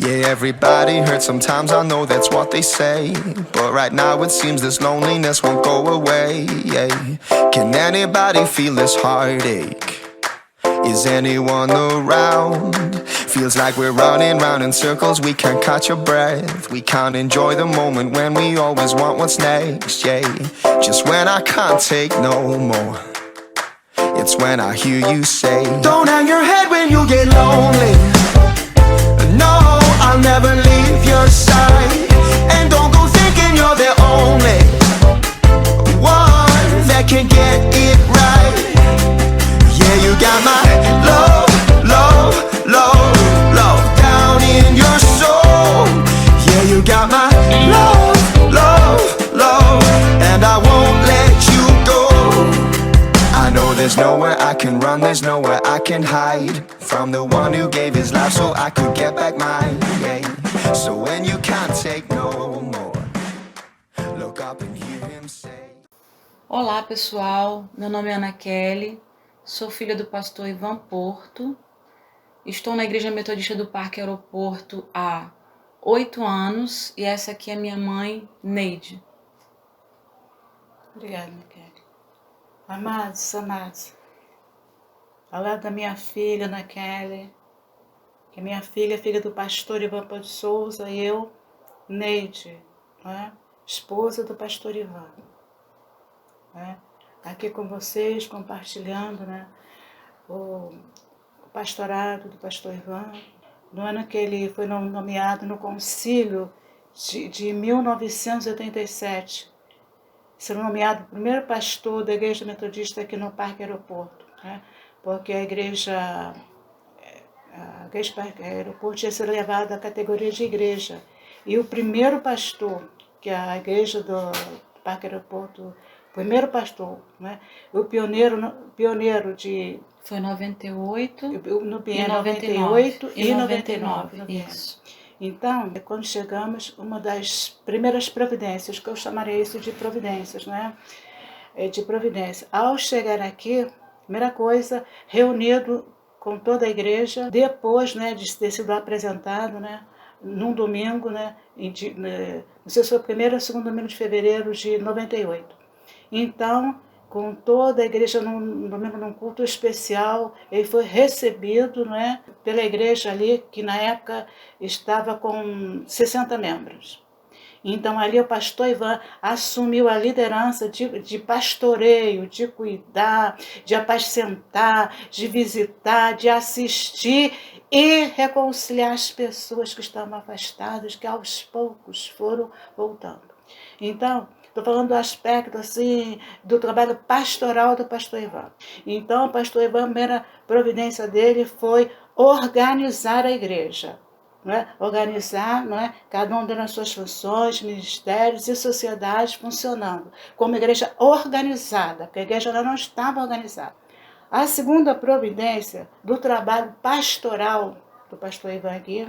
Yeah, everybody hurts sometimes, I know that's what they say. But right now it seems this loneliness won't go away. Yeah. Can anybody feel this heartache? Is anyone around? Feels like we're running round in circles, we can't catch a breath. We can't enjoy the moment when we always want what's next, yeah. Just when I can't take no more, it's when I hear you say, don't hang your head when you get lonely. No, I'll never leave your side. And don't go thinking you're the only one that can get it right. Yeah, you got my love, love, love, love down in your soul. Yeah, you got my love, love, love, and I won't let you go. I know there's nowhere I can run, there's nowhere I can hide from the one who gave his life so I could get back mine, yeah. So when you can't take no more, look up and hear him say. Olá pessoal, meu nome é Ana Kelly, sou filha do pastor Ivan Porto, estou na Igreja Metodista do Parque Aeroporto há 8 anos e essa aqui é minha mãe, Neide. Obrigada, Ana Kelly. Amados, ao lado da minha filha, Ana Kelly, que é minha filha, filha do pastor Ivan Porto de Souza, e eu, Neide, né? Esposa do pastor Ivan. Né? Aqui com vocês, compartilhando, né, o pastorado do pastor Ivan, no ano que ele foi nomeado no concílio de 1987, sendo nomeado o primeiro pastor da Igreja Metodista aqui no Parque Aeroporto, né, porque a Igreja Parque Aeroporto tinha sido levada à categoria de igreja, e o primeiro pastor que a Igreja do Parque Aeroporto, primeiro pastor, né? O pioneiro de... Foi 98 no e 98 e 99. 99. Isso. Então, quando chegamos, uma das primeiras providências, que eu chamaria isso de providências, né? De providência. Ao chegar aqui, primeira coisa, reunido com toda a igreja, depois, né, de ter sido apresentado, né, num domingo, né, não sei se foi o primeiro ou segundo domingo de fevereiro de 98. Então, com toda a igreja num domingo, num culto especial, ele foi recebido, né, pela igreja ali, que na época estava com 60 membros. Então ali o pastor Ivan assumiu a liderança de pastoreio, de cuidar, de apacentar, de visitar, de assistir e reconciliar as pessoas que estavam afastadas, que aos poucos foram voltando. Então, estou falando do aspecto assim, do trabalho pastoral do pastor Ivan. Então, o pastor Ivan, a primeira providência dele foi organizar a igreja. Não é? Organizar, não é? Cada um dando as suas funções, ministérios e sociedades funcionando, como igreja organizada, porque a igreja ela não estava organizada. A segunda providência do trabalho pastoral do pastor Ivan aqui,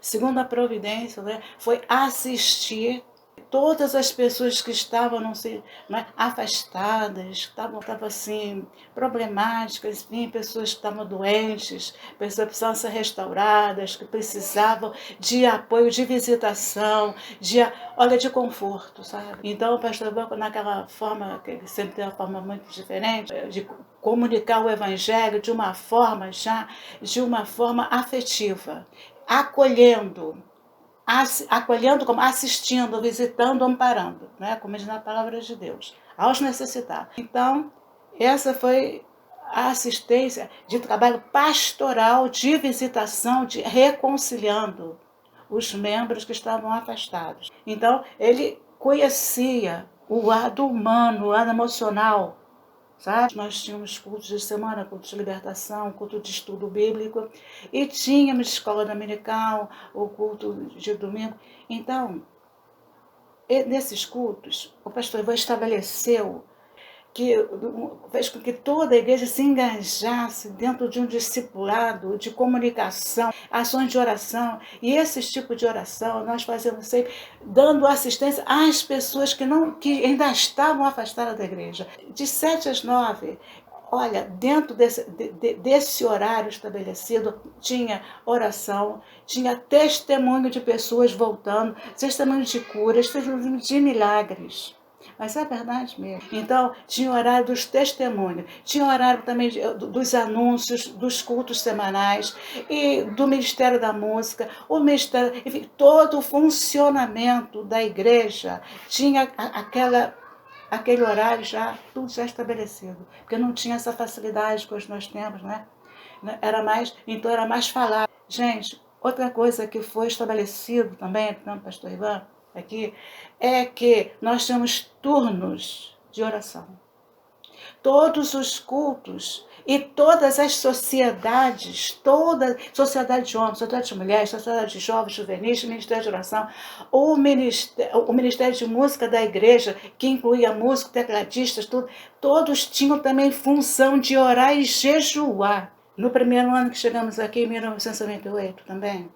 segunda providência, né, foi assistir todas as pessoas que estavam, não sei, né, afastadas, estavam assim, problemáticas, enfim, pessoas que estavam doentes, pessoas que precisavam ser restauradas, que precisavam de apoio, de visitação, de conforto, sabe? Então o pastor Banco, naquela forma, que ele sempre tem uma forma muito diferente, de comunicar o evangelho de uma forma afetiva, acolhendo como assistindo, visitando, amparando, né? Como diz na palavra de Deus, aos necessitados. Então, essa foi a assistência de trabalho pastoral, de visitação, de reconciliando os membros que estavam afastados. Então, ele conhecia o lado humano, o lado emocional, sabe? Nós tínhamos cultos de semana, culto de libertação, culto de estudo bíblico, e tínhamos escola dominical, o culto de domingo. Então, nesses cultos, o pastor Ivan estabeleceu fez com que toda a igreja se engajasse dentro de um discipulado, de comunicação, ações de oração. E esse tipo de oração nós fazemos sempre dando assistência às pessoas que ainda estavam afastadas da igreja. De 7 às 9, olha, dentro desse horário estabelecido, tinha oração, tinha testemunho de pessoas voltando, testemunho de curas, testemunho de milagres. Mas é verdade mesmo. Então, tinha o horário dos testemunhos, tinha o horário também dos anúncios, dos cultos semanais, e do Ministério da Música, o Ministério, enfim, todo o funcionamento da igreja tinha aquele horário já, tudo já estabelecido. Porque não tinha essa facilidade que hoje nós temos, né? Então era mais falar. Gente, outra coisa que foi estabelecido também, pastor Ivan, aqui, é que nós temos turnos de oração. Todos os cultos e todas as sociedades, toda sociedade de homens, sociedade de mulheres, sociedade de jovens, juvenis, ministério de oração, o ministério de música da igreja, que incluía músicos, tecladistas, tudo, todos tinham também função de orar e jejuar. No primeiro ano que chegamos aqui, em 1998 também,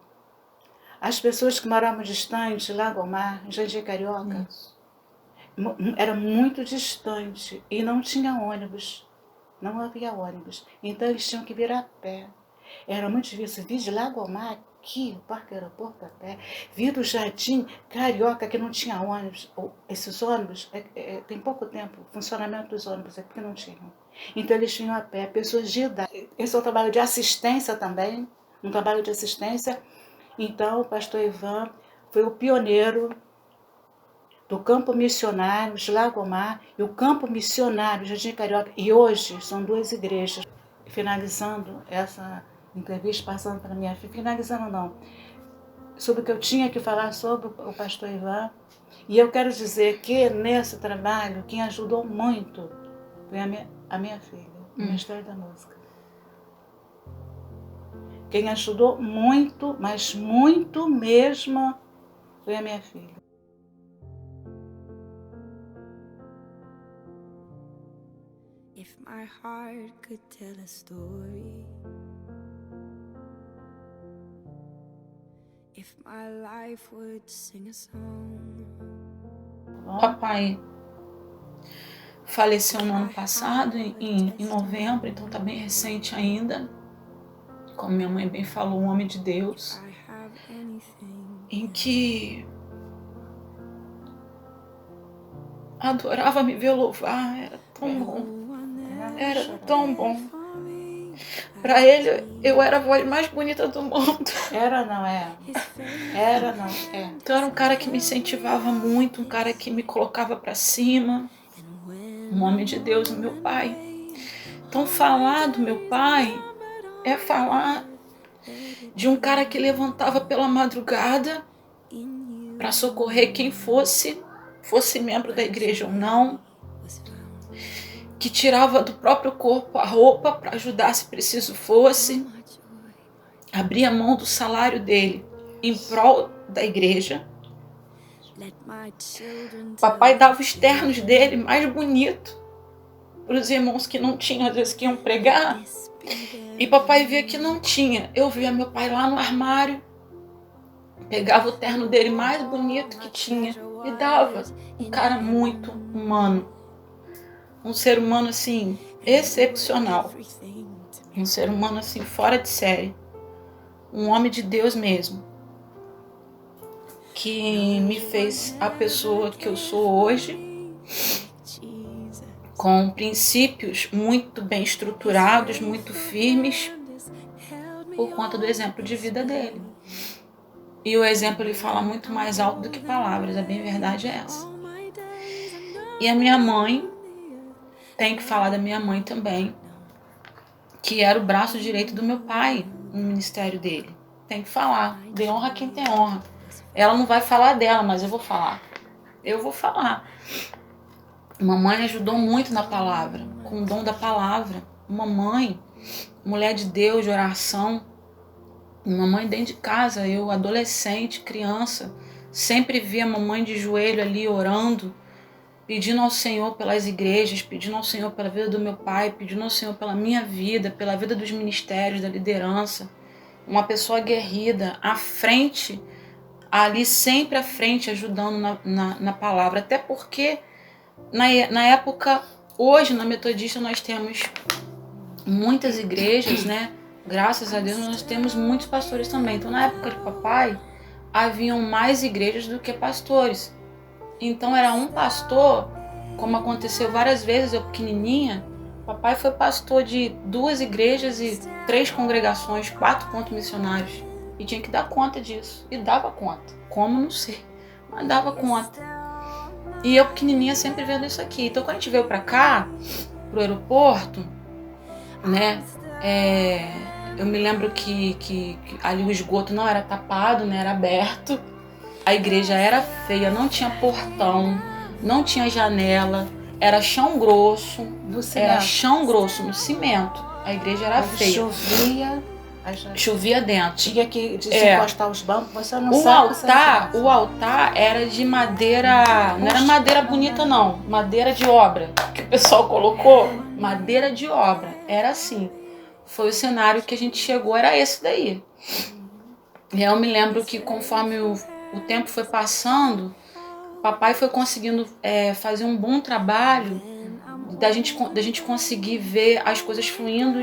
as pessoas que moravam distantes, lá ao mar, em Jardim Carioca, era muito distante e não tinha ônibus. Não havia ônibus. Então eles tinham que vir a pé. Era muito difícil vir de Lago ao Mar, aqui, o Parque Aeroporto a pé, vir do Jardim Carioca, que não tinha ônibus. Esses ônibus, tem pouco tempo, o funcionamento dos ônibus é porque não tinham. Então eles vinham a pé, pessoas de idade. Esse é o trabalho de assistência também, um trabalho de assistência. Então o pastor Ivan foi o pioneiro do campo missionário de Lago Mar e o campo missionário de Jardim Carioca. E hoje são duas igrejas. Finalizando essa entrevista, passando para minha filha, finalizando não, sobre o que eu tinha que falar sobre o pastor Ivan. E eu quero dizer que nesse trabalho, quem ajudou muito foi a minha filha, o Ministério da Música. Quem ajudou muito, mas muito mesmo, foi a minha filha. If my heart could tell a story, if my life would sing a song. Papai faleceu no ano passado, em novembro, então tá bem recente ainda. Como minha mãe bem falou, um homem de Deus, em que adorava me ver louvar, era tão bom. Era tão bom. Para ele, eu era a voz mais bonita do mundo. Era, não é? Era, não é? Então era um cara que me incentivava muito, um cara que me colocava para cima. Um homem de Deus, meu pai. Então falar do meu pai é falar de um cara que levantava pela madrugada para socorrer quem fosse membro da igreja ou não, que tirava do próprio corpo a roupa para ajudar se preciso fosse, abria mão do salário dele em prol da igreja. Papai dava os ternos dele mais bonito para os irmãos que não tinham, às vezes que iam pregar, e papai via que não tinha. Eu via meu pai lá no armário, pegava o terno dele mais bonito que tinha e dava. Um cara muito humano. Um ser humano, assim, excepcional. Um ser humano, assim, fora de série. Um homem de Deus mesmo. Que me fez a pessoa que eu sou hoje. Com princípios muito bem estruturados, muito firmes. Por conta do exemplo de vida dele. E o exemplo, ele fala muito mais alto do que palavras. A bem verdade é essa. E a minha mãe... Tenho que falar da minha mãe também, que era o braço direito do meu pai no ministério dele. Tem que falar. Dê honra a quem tem honra. Ela não vai falar dela, mas eu vou falar. Eu vou falar. Mamãe ajudou muito na palavra, com o dom da palavra. Mamãe, mulher de Deus, de oração. Mamãe dentro de casa, eu adolescente, criança, sempre via a mamãe de joelho ali orando, pedindo ao Senhor pelas igrejas, pedindo ao Senhor pela vida do meu pai, pedindo ao Senhor pela minha vida, pela vida dos ministérios, da liderança. Uma pessoa aguerrida, à frente, ali sempre à frente, ajudando na palavra. Até porque, na época, hoje na Metodista nós temos muitas igrejas, né? Graças a Deus nós temos muitos pastores também. Então na época de papai, haviam mais igrejas do que pastores. Então era um pastor, como aconteceu várias vezes, eu pequenininha, papai foi pastor de 2 igrejas e 3 congregações, 4 pontos missionários. E tinha que dar conta disso. E dava conta. Como, não sei. Mas dava conta. E eu pequenininha sempre vendo isso aqui. Então quando a gente veio pra cá, pro aeroporto, né, eu me lembro que ali o esgoto não era tapado, né, era aberto. A igreja era feia, não tinha portão, não tinha janela, era chão grosso, No era cimento. chão grosso no cimento. A igreja era Quando feia. chovia, Chovia dentro. tinha que desencostar os bancos, você não O sabe se altar era de madeira, não era madeira bonita não, madeira de obra, que o pessoal colocou, madeira de obra, era assim. Foi o cenário que a gente chegou, era esse daí. E eu me lembro que conforme o tempo foi passando, papai foi conseguindo fazer um bom trabalho da gente conseguir ver as coisas fluindo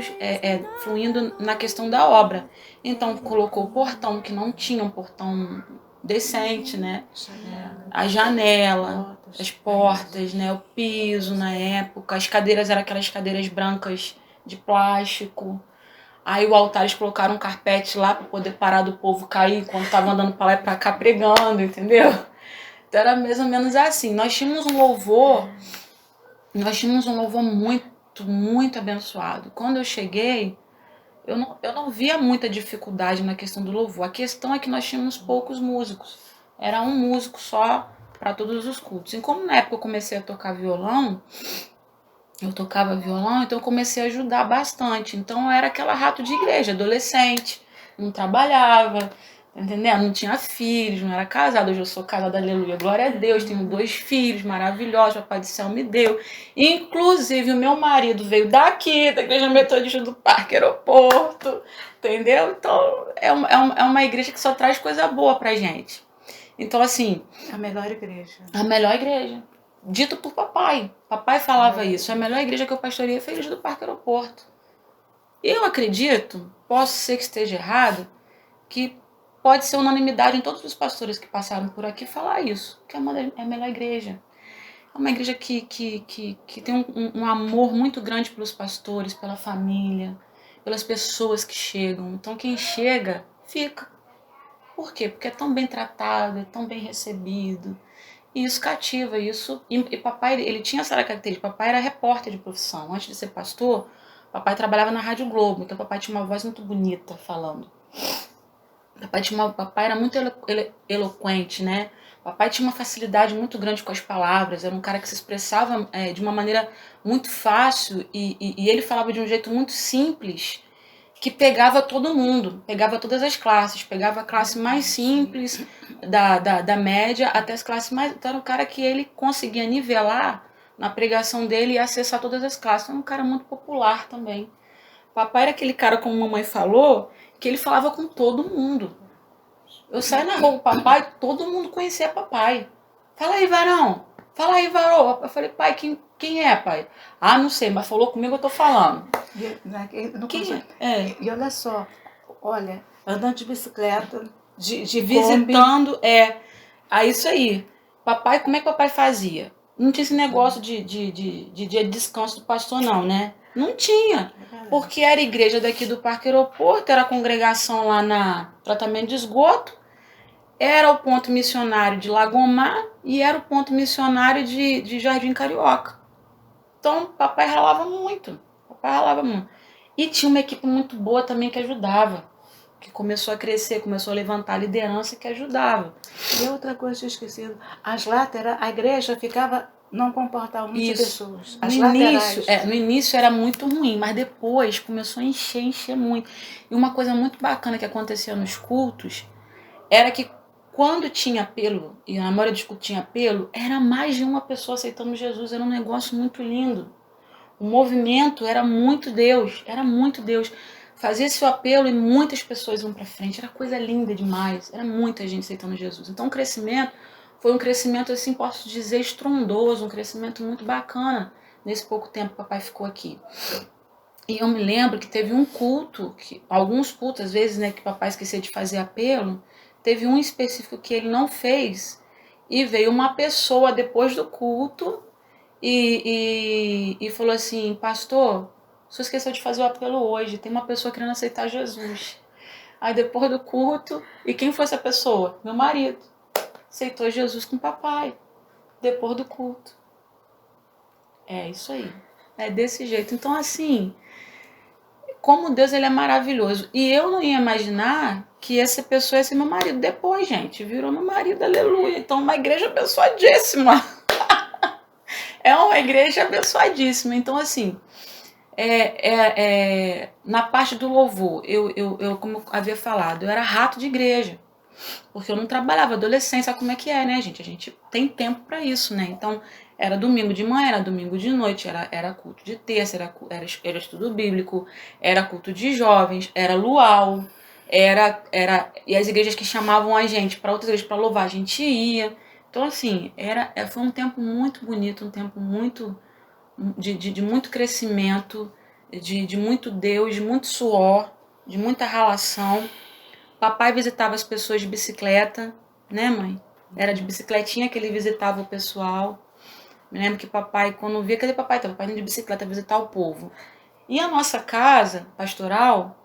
na questão da obra. Então colocou o portão, que não tinha um portão decente, né? A janela, as portas, né? O piso na época, as cadeiras eram aquelas cadeiras brancas de plástico. Aí o altar eles colocaram um carpete lá para poder parar do povo cair quando tava andando para lá e para cá pregando, entendeu? Então era mais ou menos assim. Nós tínhamos um louvor muito, muito abençoado. Quando eu cheguei, eu não via muita dificuldade na questão do louvor. A questão é que nós tínhamos poucos músicos. Era um músico só para todos os cultos. E como na época eu comecei a tocar violão, eu tocava violão, então eu comecei a ajudar bastante. Então eu era aquela rato de igreja, adolescente, não trabalhava, tá entendendo? Não tinha filhos, não era casada. Hoje eu sou casada, aleluia, glória a Deus. Tenho 2 filhos maravilhosos, papai do céu me deu. Inclusive o meu marido veio daqui, da Igreja Metodista do Parque Aeroporto, entendeu? Então é uma igreja que só traz coisa boa pra gente. Então assim, A melhor igreja. a melhor igreja. Dito por papai. Papai falava isso. A melhor igreja que eu pastoreei foi a igreja do Parque Aeroporto. E eu acredito, posso ser que esteja errado, que pode ser unanimidade em todos os pastores que passaram por aqui falar isso, que é a melhor igreja. É uma igreja que tem um amor muito grande pelos pastores, pela família, pelas pessoas que chegam. Então quem chega, fica. Por quê? Porque é tão bem tratado, é tão bem recebido. E isso cativa, isso. E papai, ele tinha essa característica. Papai era repórter de profissão. Antes de ser pastor, papai trabalhava na Rádio Globo. Então papai tinha uma voz muito bonita falando. Papai era muito eloquente, né? Papai tinha uma facilidade muito grande com as palavras. Era um cara que se expressava de uma maneira muito fácil. E ele falava de um jeito muito simples, que pegava todo mundo, pegava todas as classes, pegava a classe mais simples, da média, até as classes mais... Então era um cara que ele conseguia nivelar na pregação dele e acessar todas as classes. Então era um cara muito popular também. Papai era aquele cara, como a mamãe falou, que ele falava com todo mundo. Eu saía na rua com o papai, todo mundo conhecia papai. Fala aí, varão. Fala aí, varão. Eu falei, pai, quem é, pai? Ah, não sei, mas falou comigo, eu tô falando. E olha só, olha, andando de bicicleta, de visitando, é isso aí. Papai, como é que papai fazia? Não tinha esse negócio de dia de descanso do pastor, não, né? Não tinha. Porque era a igreja daqui do Parque Aeroporto, era a congregação lá na tratamento de esgoto, era o ponto missionário de Lagomar e era o ponto missionário de Jardim Carioca. Então, papai ralava muito. E tinha uma equipe muito boa também que ajudava, que começou a crescer, começou a levantar a liderança que ajudava. E outra coisa que eu tinha esquecido, as laterais, a igreja ficava, não comportava muitas pessoas. As No início era muito ruim, mas depois começou a encher muito. E uma coisa muito bacana que acontecia nos cultos era que quando tinha apelo, e na maioria dos cultos tinha apelo, era mais de uma pessoa aceitando Jesus, era um negócio muito lindo. O movimento era muito Deus. Fazia esse apelo e muitas pessoas iam para frente. Era coisa linda demais. Era muita gente aceitando Jesus. Então o crescimento foi um crescimento, assim, posso dizer, estrondoso, um crescimento muito bacana nesse pouco tempo que o papai ficou aqui. E eu me lembro que teve um culto, alguns cultos, às vezes, né, que o papai esquecia de fazer apelo, teve um específico que ele não fez, e veio uma pessoa depois do culto e falou assim, pastor, o senhor esqueceu de fazer o apelo hoje, tem uma pessoa querendo aceitar Jesus. Aí depois do culto, e quem foi essa pessoa? Meu marido. Aceitou Jesus com o papai, depois do culto. É isso aí. É desse jeito. Então, assim, como Deus ele é maravilhoso. E eu não ia imaginar que essa pessoa ia ser meu marido depois, gente. Virou meu marido, aleluia. Então, uma igreja abençoadíssima. É uma igreja abençoadíssima. Então, assim, na parte do louvor, eu, como eu havia falado, eu era rato de igreja. Porque eu não trabalhava, adolescência, sabe como é que é, né, gente? A gente tem tempo pra isso, né? Então, era domingo de manhã, era domingo de noite, era culto de terça, era estudo bíblico, era culto de jovens, era luau, e as igrejas que chamavam a gente para outras igrejas para louvar, a gente ia. Então, assim, foi um tempo muito bonito, um tempo muito de muito crescimento, de muito Deus, de muito suor, de muita relação. Papai visitava as pessoas de bicicleta, né, mãe? Era de bicicletinha que ele visitava o pessoal. Me lembro que papai, quando via, cadê papai? Papai indo de bicicleta visitar o povo. E a nossa casa pastoral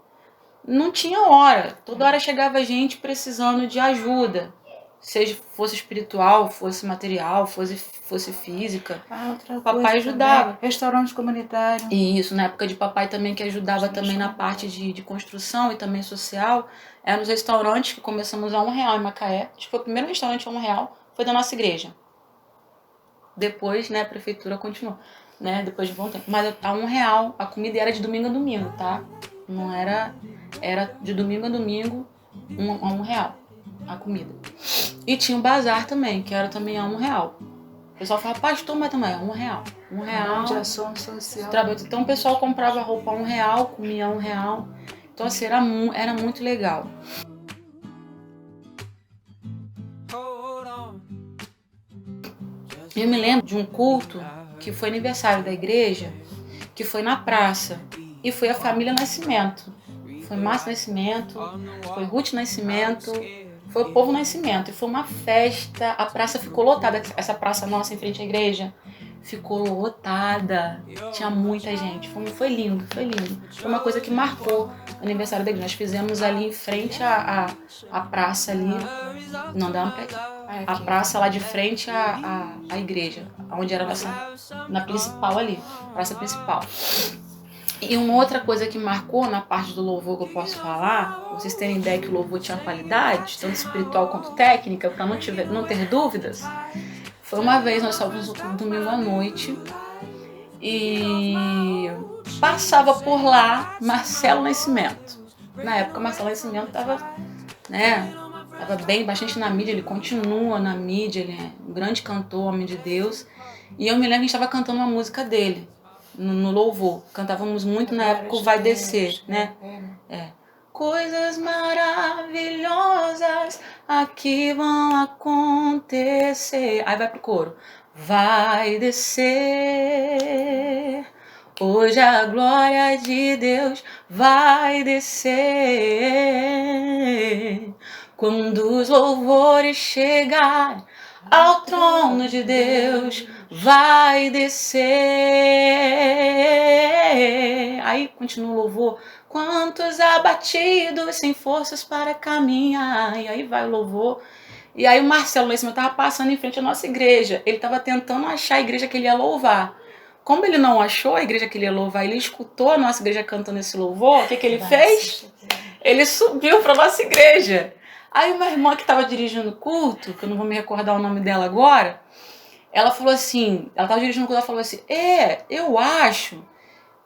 não tinha hora. Toda hora chegava gente precisando de ajuda. Seja fosse espiritual, fosse material, fosse física. Outra Papai coisa ajudava. também, restaurante comunitário. E isso, na época de papai também, que ajudava também na parte de construção e também social, era nos restaurantes que começamos a R$1 em Macaé. Acho que foi o primeiro restaurante a R$1, foi da nossa igreja. Depois, né, a prefeitura continuou, né, depois de um bom tempo. Mas a R$1, a comida era de domingo a domingo, tá? Não era de domingo a domingo, a R$1 a comida. E tinha o bazar também, que era também a R$1. O pessoal falava, pastor, mas também é R$1. R$1. De ação social. Então o pessoal comprava roupa a R$1, comia a R$1. Então assim, era muito legal. Eu me lembro de um culto que foi aniversário da igreja, que foi na praça. E foi a família Nascimento. Foi Márcio Nascimento, foi Ruth Nascimento, foi o povo Nascimento. E foi uma festa, a praça ficou lotada. Essa praça nossa em frente à igreja ficou lotada. Tinha muita gente. Foi lindo, foi lindo. Foi uma coisa que marcou o aniversário da igreja. Nós fizemos ali em frente à praça ali. Não dá pra ir. A praça lá de frente à igreja, onde era a nossa, na principal ali, praça principal. E uma outra coisa que marcou na parte do louvor que eu posso falar, pra vocês terem ideia que o louvor tinha qualidade, tanto espiritual quanto técnica, para não ter dúvidas, foi uma vez nós estávamos no domingo à noite e passava por lá Marcelo Nascimento. Na época Marcelo Nascimento estava, né, bastante na mídia, ele continua na mídia, ele é um grande cantor, homem de Deus. E eu me lembro que a gente estava cantando uma música dele, no louvor. Cantávamos muito na época o Vai Descer, né? Coisas maravilhosas aqui vão acontecer. Aí vai pro coro. Vai descer, hoje a glória de Deus vai descer. Quando os louvores chegarem ao trono de Deus, vai descer. Aí continua o louvor. Quantos abatidos sem forças para caminhar. E aí vai o louvor. E aí o Marcelo Nascimento estava passando em frente à nossa igreja. Ele estava tentando achar a igreja que ele ia louvar. Como ele não achou a igreja que ele ia louvar, ele escutou a nossa igreja cantando esse louvor. O que ele fez? Ele subiu para a nossa igreja. Aí uma irmã que estava dirigindo o culto, que eu não vou me recordar o nome dela agora, ela falou assim, ela estava dirigindo o culto, ela falou assim, eu acho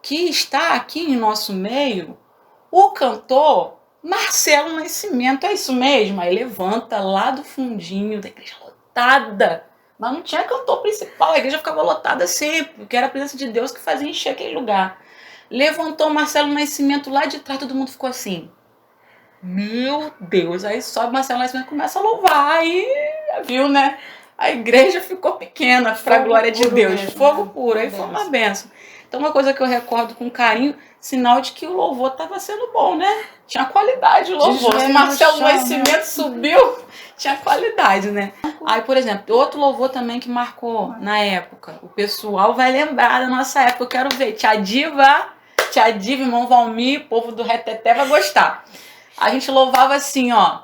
que está aqui em nosso meio o cantor Marcelo Nascimento. É isso mesmo? Aí levanta lá do fundinho da igreja lotada, mas não tinha cantor principal, a igreja ficava lotada sempre, porque era a presença de Deus que fazia encher aquele lugar. Levantou o Marcelo Nascimento lá de trás, todo mundo ficou assim, meu Deus, aí sobe Marcelo Nascimento e começa a louvar, aí viu, né? A igreja ficou pequena para a glória de Deus, fogo puro, aí foi uma benção. Então, uma coisa que eu recordo com carinho, sinal de que o louvor estava sendo bom, né? Tinha qualidade o louvor. Se Joelho Marcelo no chão, Nascimento né? subiu, tinha qualidade, né? Aí, por exemplo, outro louvor também que marcou na época. O pessoal vai lembrar da nossa época. Eu quero ver. Tia Diva, irmão Valmir, o povo do Reteté vai gostar. A gente louvava assim, ó.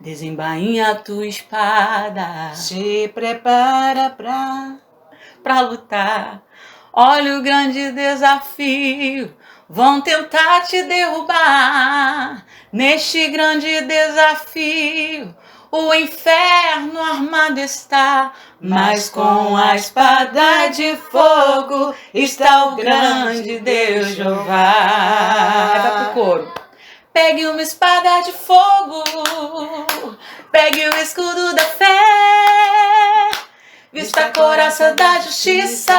Desembainha a tua espada Se prepara pra lutar. Olha o grande desafio, vão tentar te derrubar. Neste grande desafio, o inferno armado está, mas com a espada de fogo está o grande Deus Jeová. Aí vai pro coro. Pegue uma espada de fogo, pegue o escudo da fé, vista a couraça da justiça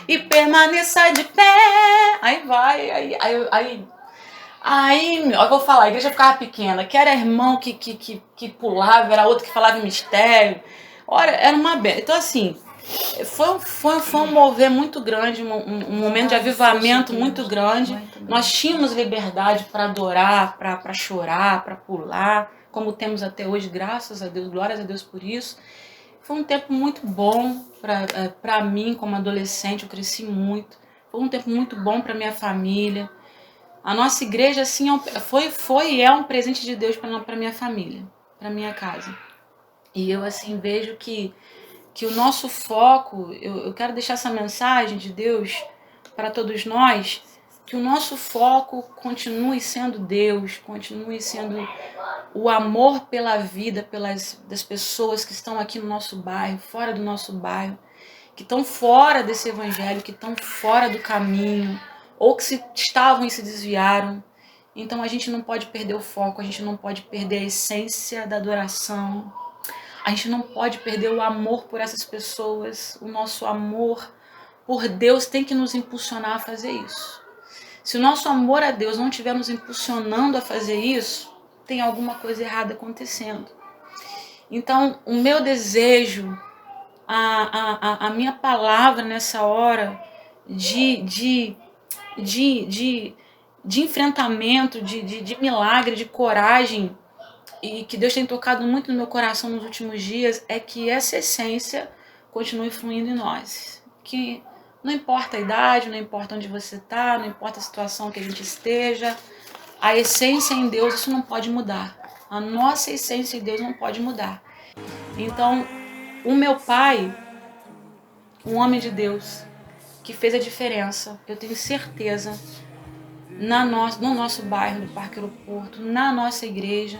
e permaneça de pé. Aí vai, aí, eu vou falar, a igreja ficava pequena, que era irmão que pulava, era outro que falava em mistério. Olha, era uma benção. Então, assim, foi um mover muito grande, um momento de avivamento muito grande. Nós tínhamos liberdade para adorar, para chorar, para pular, como temos até hoje, graças a Deus, glórias a Deus por isso. Foi um tempo muito bom para mim, como adolescente, eu cresci muito. Foi um tempo muito bom para minha família. A nossa igreja, assim, foi e é um presente de Deus para minha família, para minha casa. E eu, assim, vejo que o nosso foco, eu quero deixar essa mensagem de Deus para todos nós, que o nosso foco continue sendo Deus, continue sendo o amor pela vida, das pessoas que estão aqui no nosso bairro, fora do nosso bairro, que estão fora desse evangelho, que estão fora do caminho, ou que estavam e se desviaram. Então a gente não pode perder o foco, a gente não pode perder a essência da adoração, a gente não pode perder o amor por essas pessoas, o nosso amor por Deus tem que nos impulsionar a fazer isso. Se o nosso amor a Deus não estiver nos impulsionando a fazer isso, tem alguma coisa errada acontecendo. Então, o meu desejo, a minha palavra nessa hora de enfrentamento, de milagre, de coragem, e que Deus tem tocado muito no meu coração nos últimos dias, é que essa essência continue fluindo em nós. Que não importa a idade, não importa onde você está, não importa a situação que a gente esteja, a essência em Deus, isso não pode mudar. A nossa essência em Deus não pode mudar. Então, o meu pai, um homem de Deus, que fez a diferença, eu tenho certeza, no nosso bairro do Parque Aeroporto, na nossa igreja,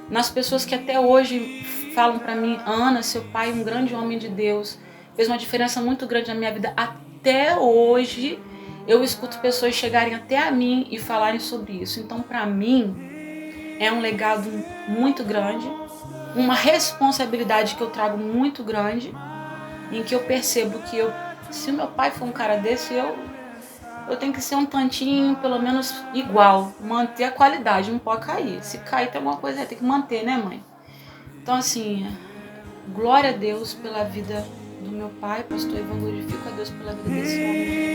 nas pessoas que até hoje falam para mim, Ana, seu pai é um grande homem de Deus, fez uma diferença muito grande na minha vida. Até hoje eu escuto pessoas chegarem até a mim e falarem sobre isso. Então, para mim, é um legado muito grande, uma responsabilidade que eu trago muito grande, em que eu percebo que se o meu pai for um cara desse, eu tenho que ser um tantinho, pelo menos igual, manter a qualidade, não pode cair. Se cair tem alguma coisa, tem que manter, né, mãe? Então, assim, glória a Deus pela vida do meu pai, pastor Ivan, glorifico a Deus pela vida desse homem.